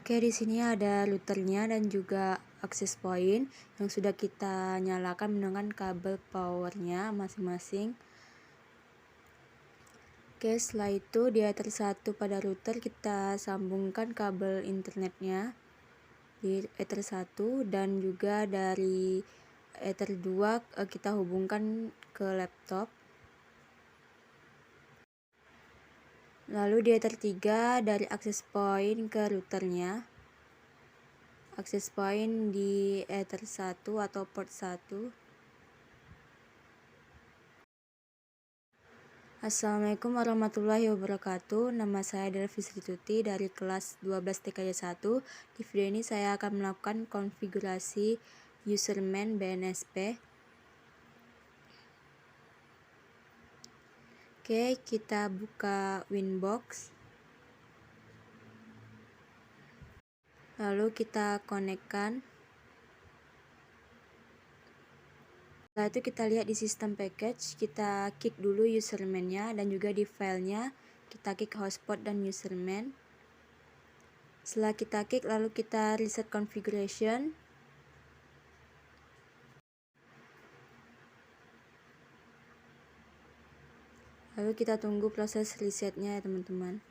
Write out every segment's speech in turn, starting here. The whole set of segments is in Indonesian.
Oke, di sini ada routernya dan juga access point yang sudah kita nyalakan menggunakan kabel powernya masing-masing. Oke, setelah itu di ether 1 pada router kita sambungkan kabel internetnya di ether 1 dan juga dari ether 2 kita hubungkan ke laptop. Lalu di ether 3 dari access point ke routernya. Access point di ether 1 atau port 1. Assalamualaikum warahmatullahi wabarakatuh. Nama saya Delvi Tuti dari kelas 12 TKJ 1. Di video ini saya akan melakukan konfigurasi username BNSP. Oke, kita buka Winbox. Lalu kita konekkan. Setelah itu kita lihat di sistem package, kita kick dulu username-nya dan juga di filenya kita kick hotspot dan username. Setelah kita kick, lalu kita reset configuration. Lalu kita tunggu proses resetnya ya teman-teman.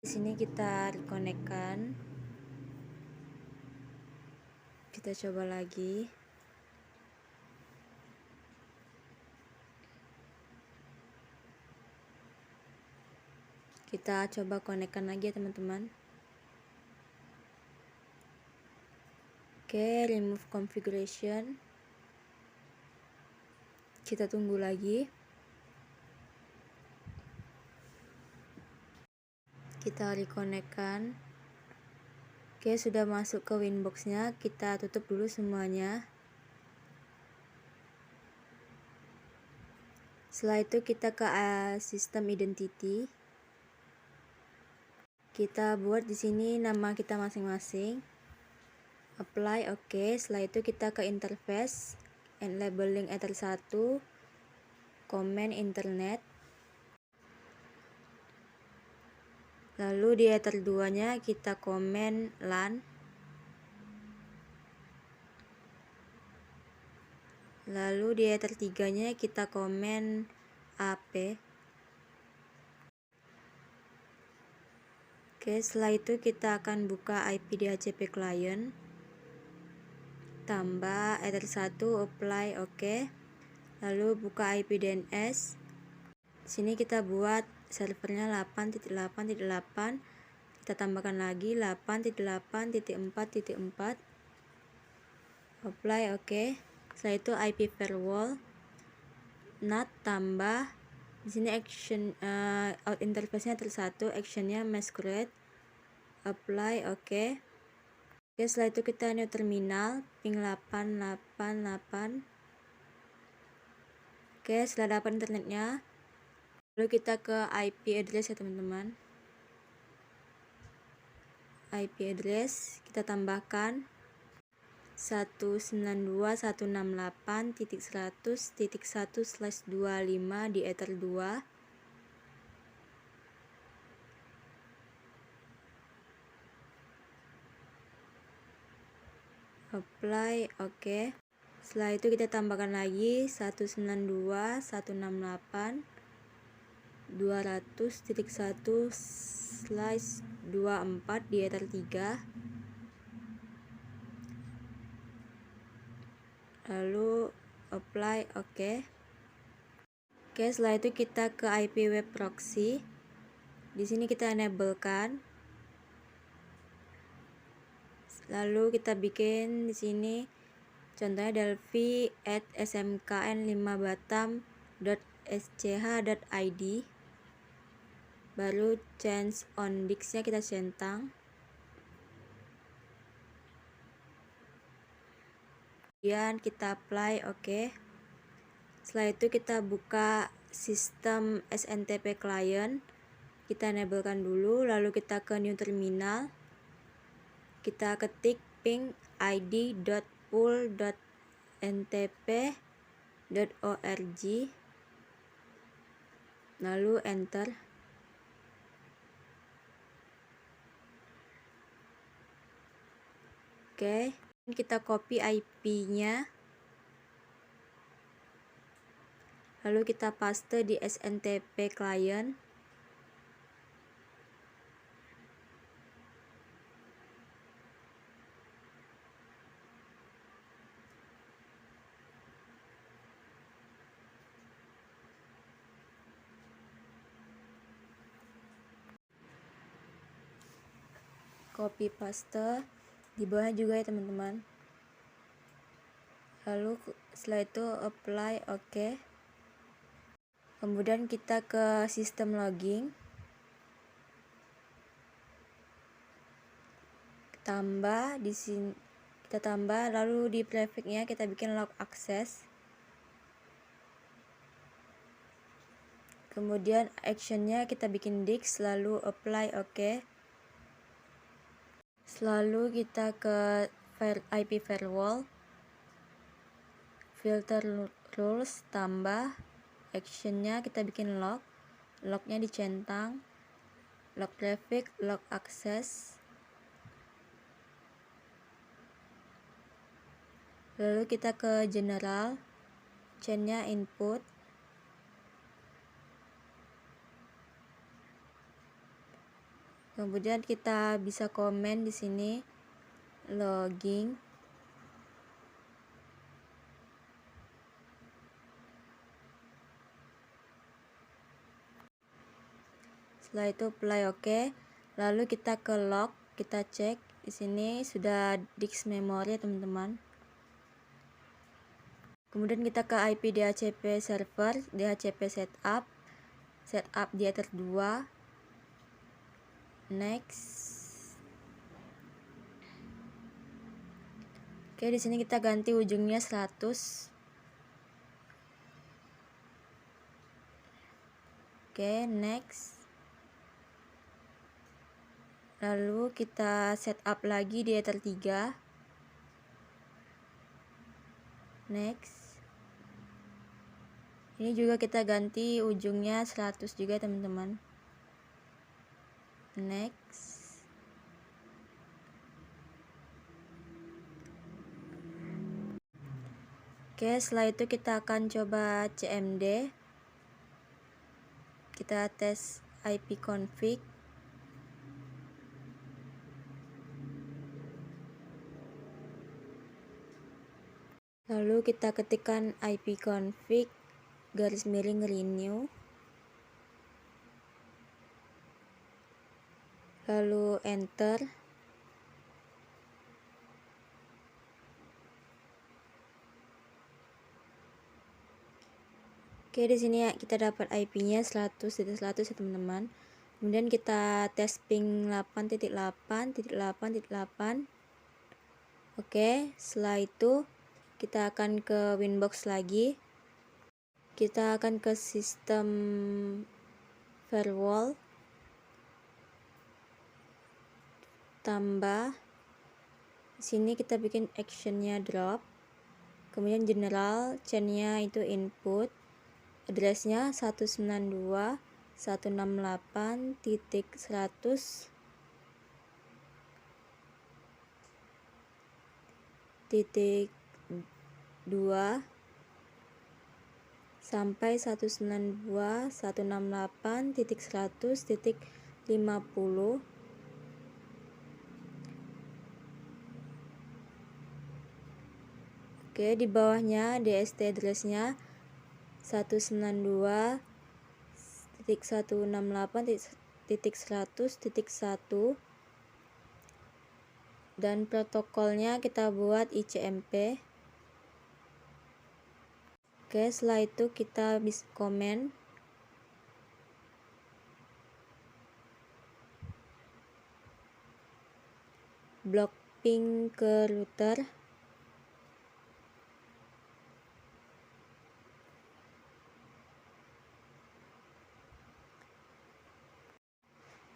Di sini kita rekonekkan. Kita coba lagi. Kita coba konekkan lagi ya teman-teman. Oke, remove configuration. Kita tunggu lagi. Kita rekonekkan. Oke, sudah masuk ke Winbox-nya. Kita tutup dulu semuanya. Setelah itu kita ke sistem identity. Kita buat di sini nama kita masing-masing. Apply, oke. Setelah itu kita ke interface, and labeling ether 1, command internet. Lalu di ether 2-nya kita command LAN. Lalu di ether 3-nya kita command AP. Oke, setelah itu kita akan buka IP DHCP client. Tambah ether 1, apply, oke. Lalu buka IP DNS. Sini kita buat servernya 8.8.8. Kita tambahkan lagi 8.8.4.4. Apply, oke. Setelah itu IP firewall NAT tambah di sini action out interface-nya tersatu, actionnya masquerade. Apply, oke. Oke, setelah itu kita new terminal ping 888. Oke, setelah dapat internetnya, lalu kita ke IP address ya teman-teman. IP address kita tambahkan 192.168.100.1/25 di ether 2. Apply, oke. Setelah itu kita tambahkan lagi 192.168.200.1/24 di ether 3. Lalu apply, oke. Oke, setelah itu kita ke IP web proxy. Di sini kita enablekan. Lalu kita bikin di sini contohnya delphi @smkn5batam.sch.id. Baru change on disk-nya kita centang. Kemudian kita apply, oke. Setelah itu kita buka sistem SNTP client, kita enablekan dulu, lalu kita ke new terminal, kita ketik ping id.pool.ntp.org, lalu enter. Oke, kita copy IP-nya, lalu kita paste di SNTP client. Copy paste di bawahnya juga ya teman-teman. Lalu setelah itu apply, oke. Kemudian kita ke sistem logging, tambah di sini, kita tambah, lalu di prefix-nya kita bikin log access. Kemudian action-nya kita bikin dix, lalu apply, oke. Selalu kita ke IP firewall, filter rules, tambah action-nya kita bikin log, lognya dicentang, log traffic, log access. Lalu kita ke general, chain-nya input, kemudian kita bisa komen di sini logging, setelah itu apply, oke. Lalu kita ke log, kita cek di sini sudah disk memory teman-teman. Kemudian kita ke IP DHCP server, DHCP setup di ether 2, next. Oke, di sini kita ganti ujungnya 100. Oke, next. Lalu kita setup lagi di ether 3. Next. Ini juga kita ganti ujungnya 100 juga teman-teman. Next. Oke, setelah itu kita akan coba CMD. Kita tes IP config. Lalu kita ketikkan IP config _renew, lalu enter. Oke, di sini ya kita dapat IP-nya 100.100 ya teman-teman. Kemudian kita tes ping 8.8.8.8. Oke, setelah itu kita akan ke Winbox lagi. Kita akan ke sistem firewall, tambah. Sini kita bikin actionnya drop. Kemudian general, chain-nya itu input. Address-nya 192.168.100.2 sampai 192.168.100.50. Oke, di bawahnya DST address-nya 192.168.100.1 dan protokolnya kita buat ICMP. Oke, setelah itu kita bisa komen. Block ping ke router.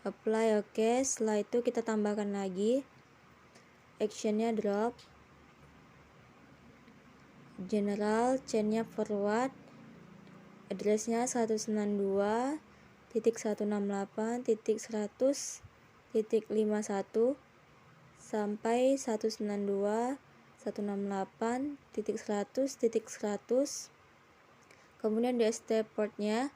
apply oke. Setelah itu kita tambahkan lagi actionnya drop, general, chainnya forward, addressnya 192.168.100.51 sampai 192.168.100.100. Kemudian DST portnya,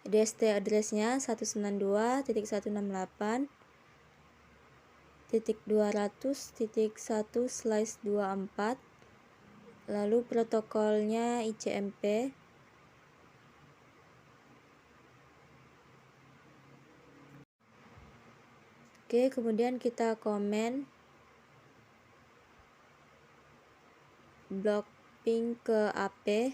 DST addressnya 192.168.200.1/24. Lalu protokolnya ICMP. Oke, kemudian kita komen blok ping ke AP.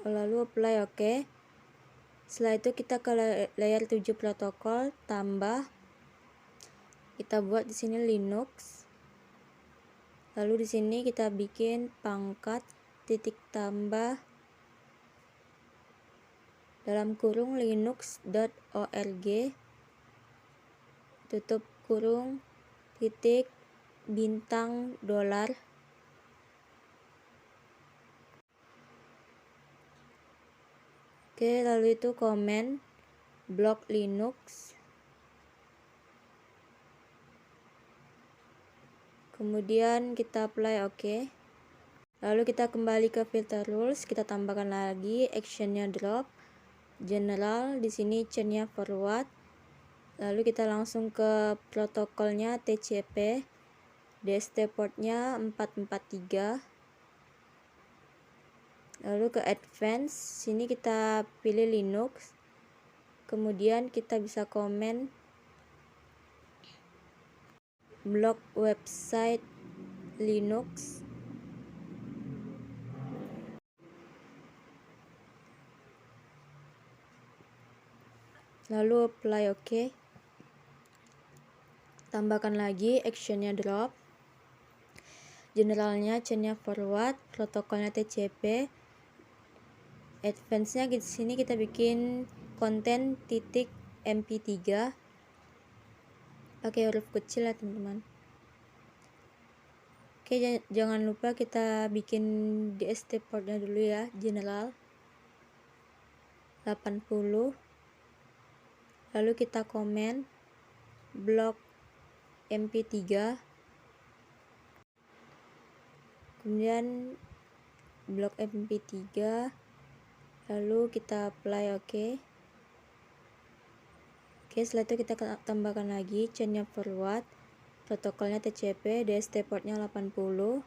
Lalu apply oke. Setelah itu kita ke layer 7 protokol, tambah. Kita buat di sini Linux. Lalu di sini kita bikin pangkat titik tambah dalam kurung linux.org, tutup kurung, titik, bintang, $. Oke, lalu itu komen blok Linux. Kemudian kita apply oke. Lalu kita kembali ke filter rules, kita tambahkan lagi actionnya drop, general, di sini chainnya forward. Lalu kita langsung ke protokolnya TCP, DST portnya 443. Lalu ke advance, sini kita pilih Linux. Kemudian kita bisa komen blok website Linux. Lalu apply oke. Tambahkan lagi actionnya drop, generalnya chainnya forward, protokolnya TCP, advance-nya di sini kita bikin konten titik mp3 pakai huruf kecil ya teman-teman. Oke, jangan lupa kita bikin DST portnya dulu ya, general 80. Lalu kita komen blok mp3, kemudian blok mp3, lalu kita apply oke. Oke, setelah itu kita tambahkan lagi chainnya forward, protokolnya TCP, DST portnya 80,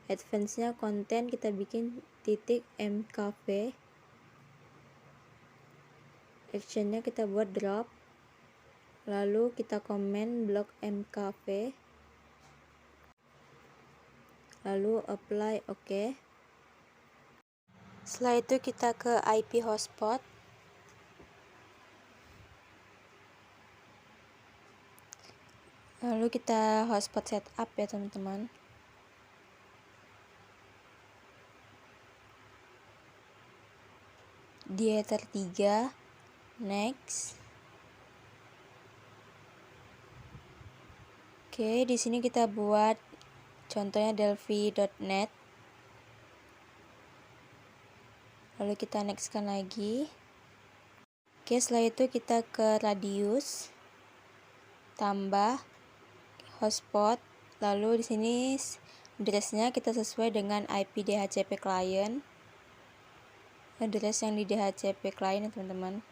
advance-nya konten kita bikin titik mkv, actionnya kita buat drop, lalu kita komen blok mkv, lalu apply oke. Setelah itu kita ke IP hotspot, lalu kita hotspot setup ya teman-teman. Di Ether 3, next. Oke, di sini kita buat contohnya delphi.net. Lalu kita nextkan lagi. Oke, setelah itu kita ke radius, tambah hotspot, lalu di sini address-nya kita sesuai dengan IP DHCP client, address yang di DHCP client ya teman-teman.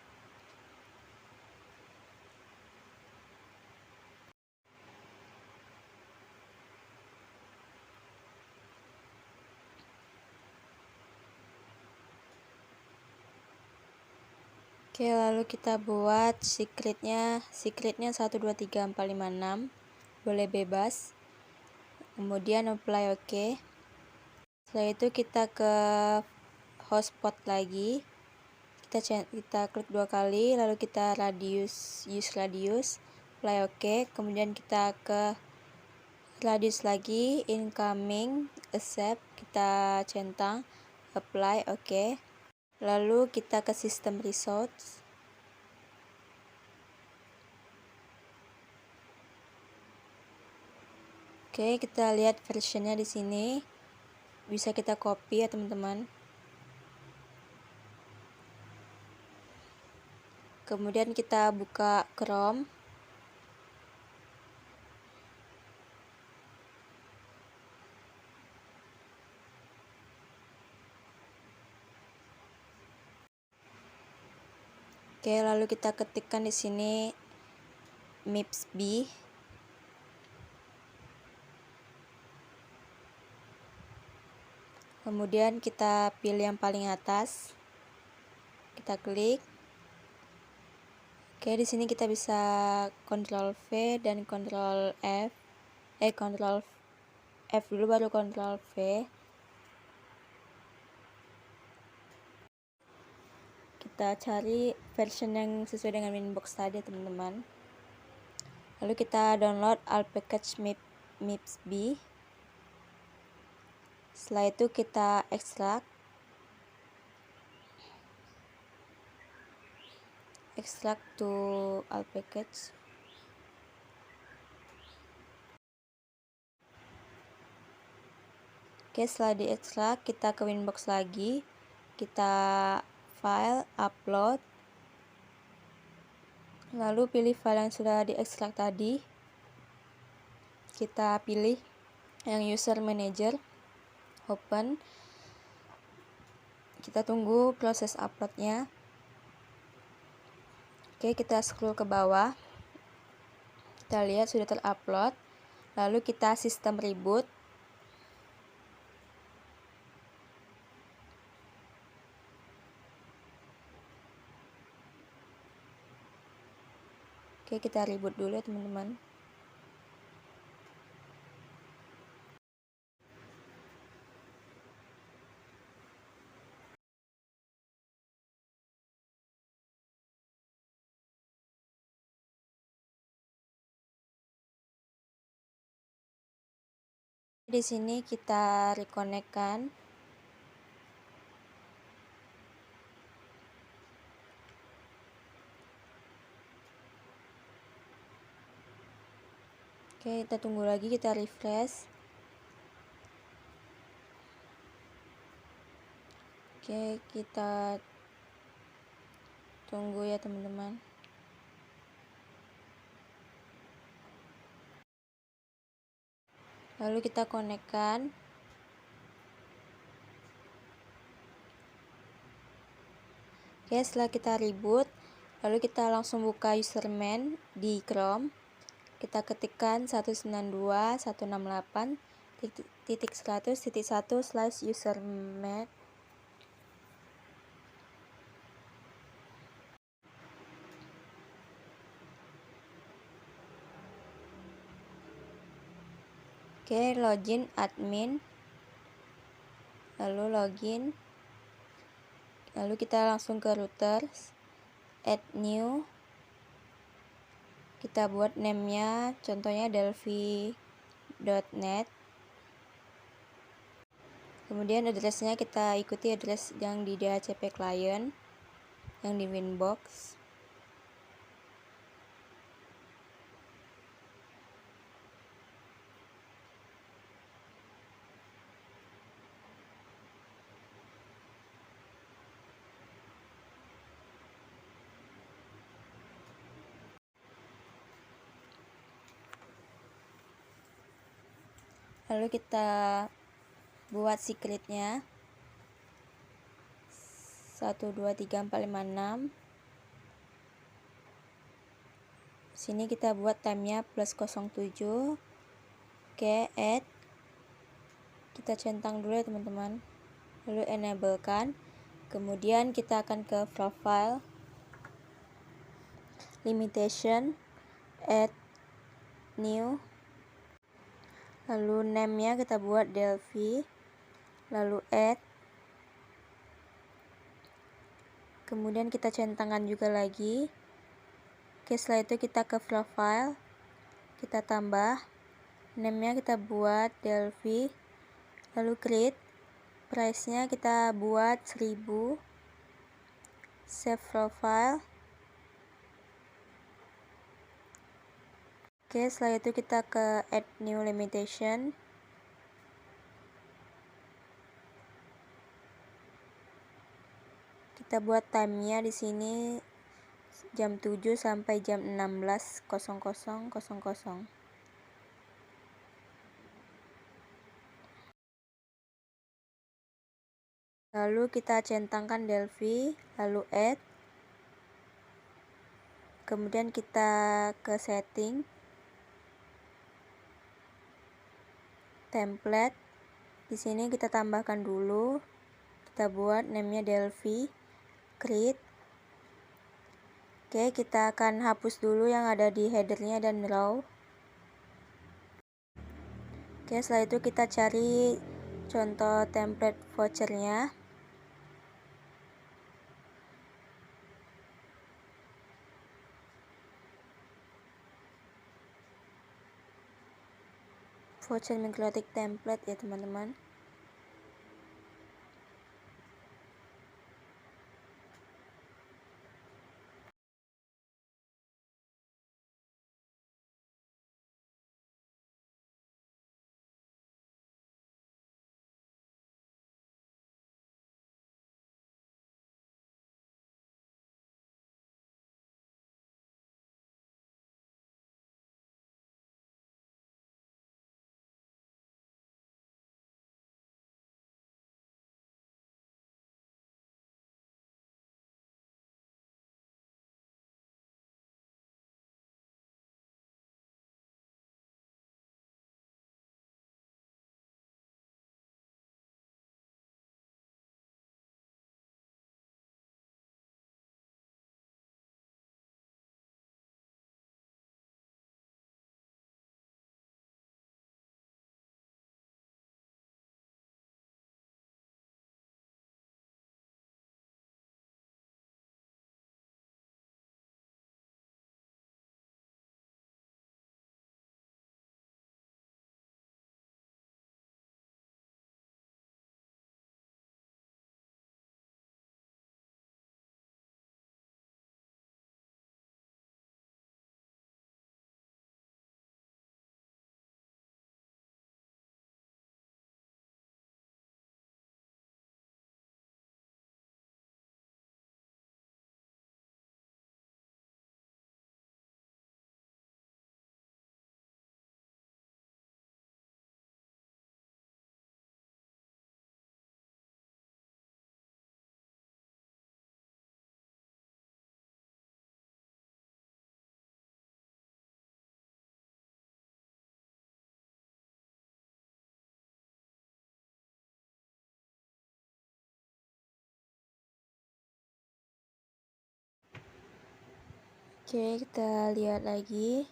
Oke, lalu kita buat secretnya 123456, boleh bebas. Kemudian apply oke. Setelah itu kita ke hotspot lagi, kita klik 2 kali, lalu kita use radius, apply oke. Kemudian kita ke radius lagi, incoming, accept, kita kita centang apply, oke. Lalu kita ke sistem results. Oke, kita lihat versionnya di sini. Bisa kita copy ya teman-teman. Kemudian kita buka Chrome. Oke, lalu kita ketikkan di sini MIPS-B. Kemudian kita pilih yang paling atas. Kita klik. Oke, di sini kita bisa Ctrl V dan Ctrl F. Ctrl F dulu baru Ctrl V. Kita cari version yang sesuai dengan Winbox tadi, teman-teman. Lalu kita download all package MIPS-B. Setelah itu kita ekstrak to all package. Oke, setelah diekstrak kita ke Winbox lagi, kita file, upload, lalu pilih file yang sudah diekstrak tadi, kita pilih yang user manager, open, kita tunggu proses uploadnya. Oke, kita scroll ke bawah, kita lihat sudah terupload, lalu kita sistem reboot. Oke, kita reboot dulu ya teman-teman. Di sini kita reconnect-kan. Oke, kita tunggu lagi, kita refresh. Oke, kita tunggu ya teman-teman. Lalu kita connect-kan. Oke, setelah kita reboot, lalu kita langsung buka username di Chrome. Kita ketikkan 192.168.1.1/username. Oke, login admin. Lalu login. Lalu kita langsung ke routers, add new. Kita buat name-nya contohnya delphi.net. Kemudian address-nya kita ikuti address yang di DHCP client yang di Winbox. Lalu kita buat secretnya 1234556. Sini kita buat time-nya +07. Oke, add. Kita centang dulu ya teman-teman. Lalu enable-kan. Kemudian kita akan ke profile, limitation, add new. Lalu name-nya kita buat Delphi, lalu add. Kemudian kita centangkan juga lagi. Oke, setelah itu kita ke profile, kita tambah name-nya kita buat Delphi, lalu create. price-nya kita buat 1000, save profile. Oke, setelah itu kita ke add new limitation. Kita buat time-nya di sini jam 7 sampai jam 16.00. Lalu kita centangkan Delphi, lalu add. Kemudian kita ke setting, template. Di sini kita tambahkan dulu. Kita buat name-nya Delphi, create. Oke, kita akan hapus dulu yang ada di header-nya dan row. Oke, setelah itu kita cari contoh template voucher-nya. Voucher Microtik template ya teman-teman. Oke, kita lihat lagi.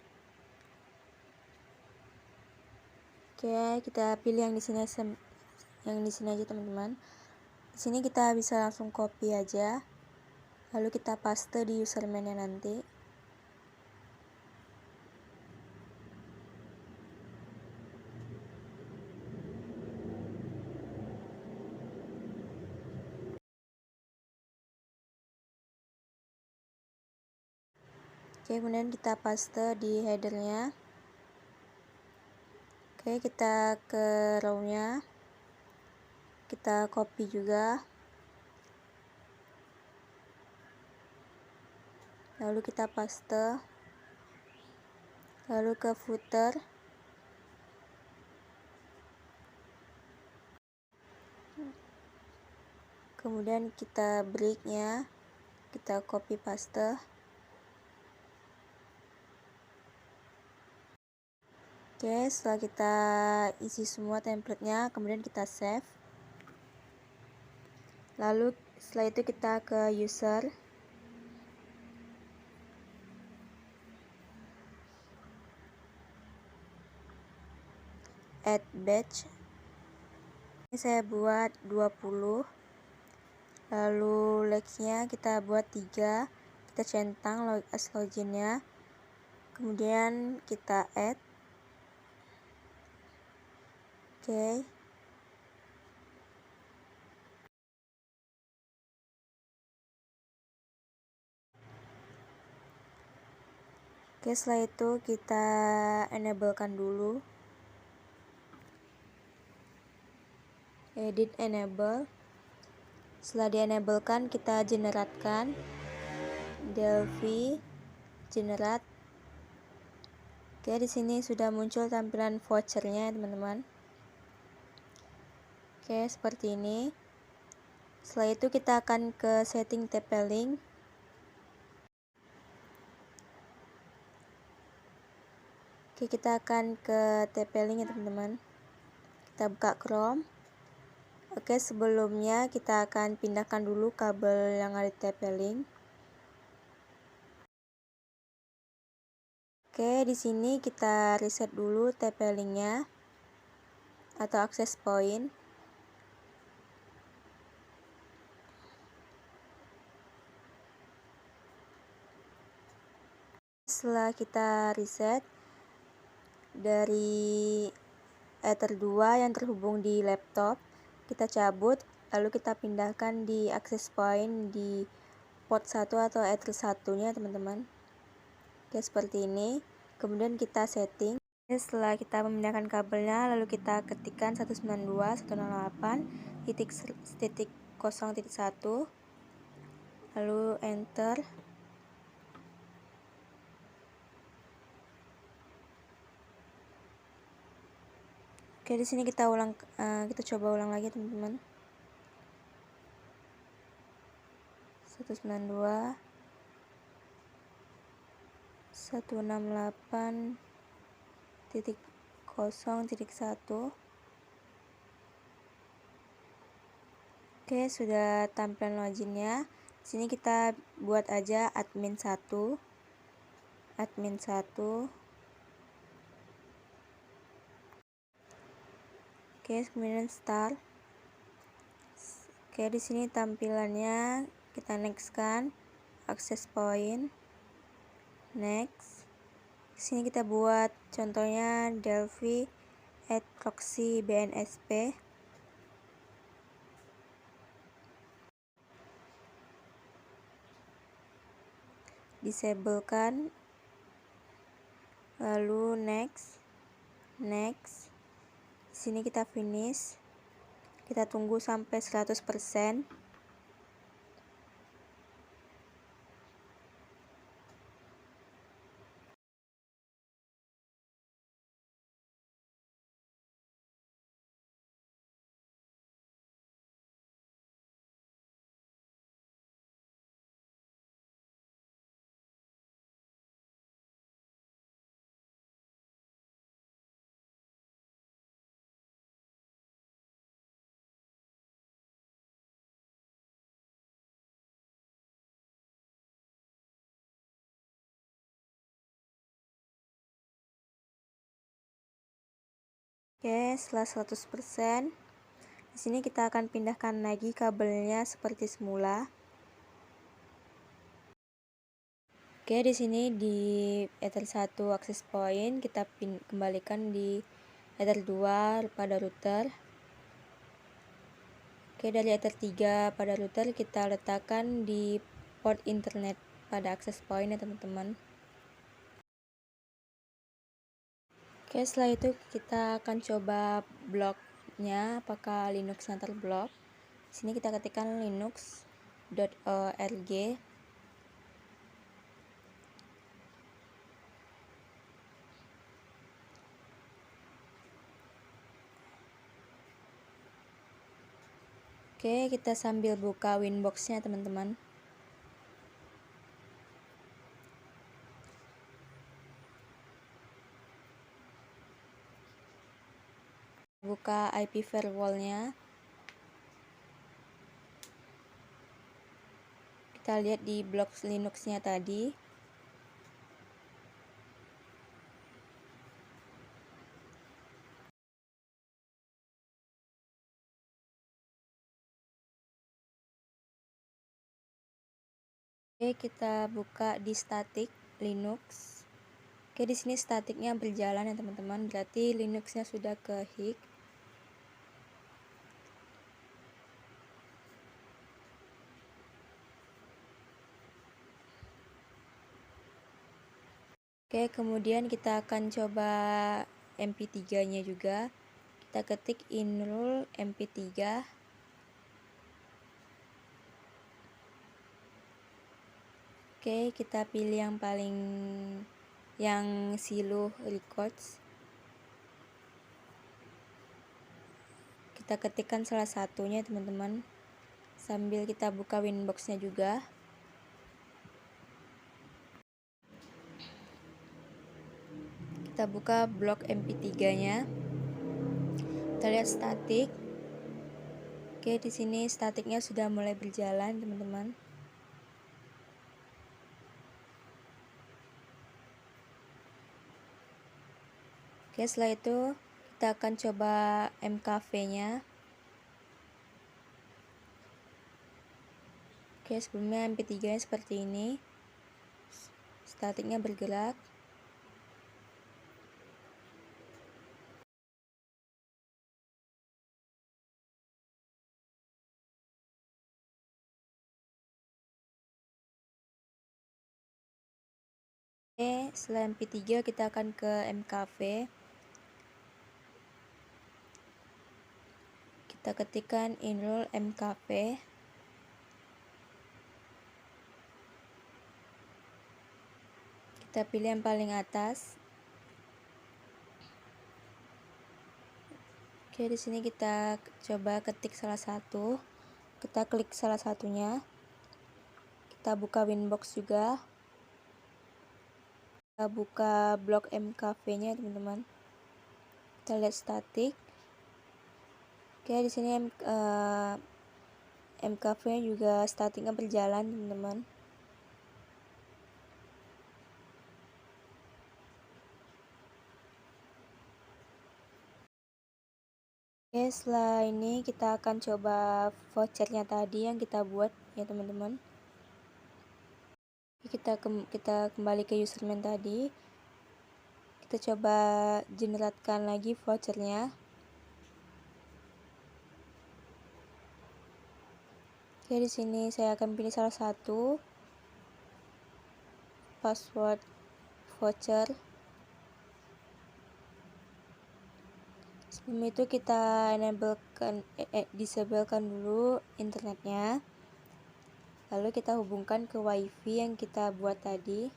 Oke, kita pilih yang di sini aja teman-teman. Di sini kita bisa langsung copy aja. Lalu kita paste di username-nya nanti. Oke, kemudian kita paste di header-nya. Oke, kita ke row-nya. Kita copy juga. Lalu kita paste. Lalu ke footer. Kemudian kita break-nya. Kita copy paste. Oke, setelah kita isi semua template-nya, kemudian kita save. Lalu setelah itu kita ke user. Add batch. Ini saya buat 20. Lalu legs-nya kita buat 3. Kita centang as login-nya. Kemudian kita add. Oke. Oke, setelah itu kita enablekan dulu. Edit enable. Setelah di-enablekan, kita generatkan Delphi generate. Oke, di sini sudah muncul tampilan vouchernya, teman-teman. Oke, seperti ini. Setelah itu kita akan ke setting TP-Link. Oke, kita akan ke TP-Link ya, teman-teman. Kita buka Chrome. Oke, sebelumnya kita akan pindahkan dulu kabel yang ada di TP-Link. Oke, di sini kita reset dulu TP-Link-nya atau access point. Setelah kita reset, dari Ether 2 yang terhubung di laptop kita cabut, lalu kita pindahkan di access point di port 1 atau Ether 1-nya, teman-teman. Oke, seperti ini. Kemudian kita setting. Setelah kita memindahkan kabelnya, lalu kita ketikkan 192.168.0.1, lalu enter. Oke, di sini kita coba ulang lagi, teman-teman. 192.168.0.1. Oke, sudah tampilan loginnya. Di sini kita buat aja admin 1. Oke, kemudian start. Oke, di sini tampilannya kita next kan, access point, next. Di sini kita buat contohnya Delphi add proxy BNSP. Disablekan, lalu next. Di sini kita finish. Kita tunggu sampai 100%. Oke, setelah 100%, di sini kita akan pindahkan lagi kabelnya seperti semula. Oke, di sini di Ether 1 access point kita kembalikan di Ether 2 pada router. Oke, dari Ether 3 pada router kita letakkan di port internet pada access point ya, teman-teman. Oke, setelah itu kita akan coba bloknya apakah Linux-nya terblok. Di sini kita ketikkan linux.org. Oke, kita sambil buka Winbox-nya, teman-teman. Buka IP firewall-nya. Kita lihat di blok Linux-nya tadi. Oke, kita buka di static Linux. Oke, di sini statiknya berjalan ya, teman-teman. Berarti Linux-nya sudah ke HIC. Oke, kemudian kita akan coba mp3 nya juga. Kita ketik enroll mp3. Oke, kita pilih yang Silo Records. Kita ketikkan salah satunya, teman-teman, sambil kita buka Winbox-nya juga. Kita buka blok mp3-nya. Kita lihat statik. Oke, di sini statiknya sudah mulai berjalan, teman-teman. Oke, setelah itu kita akan coba mkv-nya. Oke, sebelumnya mp3-nya seperti ini. Statiknya bergerak. Oke, setelah mp3 kita akan ke mkv. Kita ketikkan enroll mkv. Kita pilih yang paling atas. Oke, di sini kita coba ketik salah satu. Kita klik salah satunya. Kita buka Winbox juga. Kita buka blok mkv-nya, teman-teman. Kita lihat statik. Oke, di sini mkv-nya juga statiknya berjalan, teman-teman. Oke, setelah ini kita akan coba vouchernya tadi yang kita buat, ya, teman-teman. Kita kembali ke username tadi. Kita coba generatekan lagi vouchernya. Oke, di sini saya akan pilih salah satu password voucher. Sebelum itu kita disablekan dulu internetnya. Lalu kita hubungkan ke wifi yang kita buat tadi.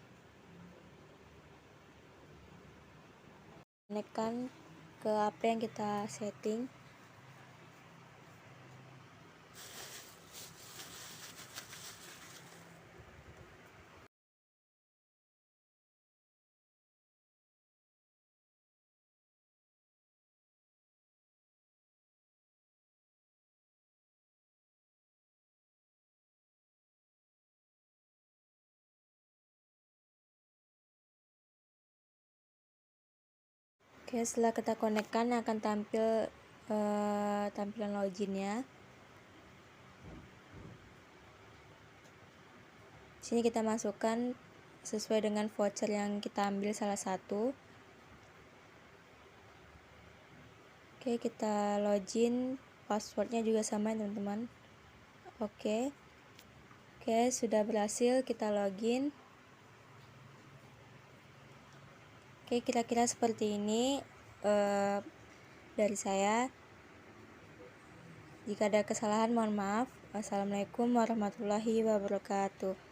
Konekkan ke HP yang kita setting. Oke, setelah kita konekkan akan tampil tampilan loginnya. Sini kita masukkan sesuai dengan voucher yang kita ambil salah satu. Oke, kita login, passwordnya juga sama, teman-teman. Oke, sudah berhasil kita login. Oke, kira-kira seperti ini dari saya. Jika ada kesalahan, mohon maaf. Wassalamualaikum warahmatullahi wabarakatuh.